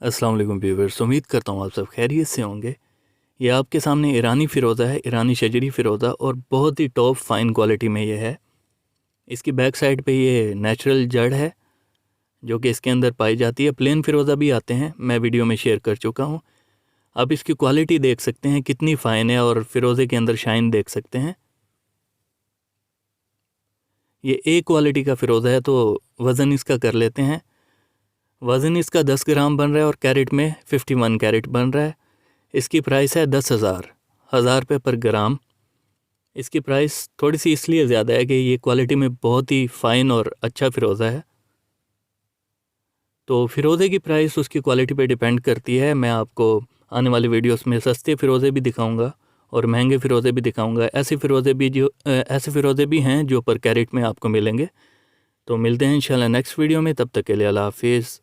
अस्सलाम वालेकुम व्यूअर्स, उम्मीद करता हूँ आप सब खैरियत से होंगे। ये आपके सामने ईरानी फ़िरोज़ा है, ईरानी शजरी फ़िरोज़ा, और बहुत ही टॉप फाइन क्वालिटी में ये है। इसकी बैक साइड पे ये नेचुरल जड़ है जो कि इसके अंदर पाई जाती है। प्लेन फ़िरोज़ा भी आते हैं, मैं वीडियो में शेयर कर चुका हूँ। आप इसकी क्वालिटी देख सकते हैं कितनी फ़ाइन है, और फ़िरोज़े के अंदर शाइन देख सकते हैं। ये ए क्वालिटी का फ़िरोज़ा है, तो वज़न इसका कर लेते हैं। वज़न इसका 10 ग्राम बन रहा है और कैरेट में 51 कैरेट बन रहा है। इसकी प्राइस है 10,000 रुपये पर ग्राम। इसकी प्राइस थोड़ी सी इसलिए ज़्यादा है कि ये क्वालिटी में बहुत ही फ़ाइन और अच्छा फ़िरोज़ा है। तो फ़िरोज़े की प्राइस उसकी क्वालिटी पे डिपेंड करती है। मैं आपको आने वाले वीडियोस में सस्ते फ़िरोज़े भी दिखाऊंगा और महंगे फ़िरोज़े भी दिखाऊंगा। ऐसे फ़िरोज़े भी हैं जो पर कैरेट में आपको मिलेंगे। तो मिलते हैं इंशाल्लाह नेक्स्ट वीडियो में, तब तक के लिए अल्लाह हाफ़िज़।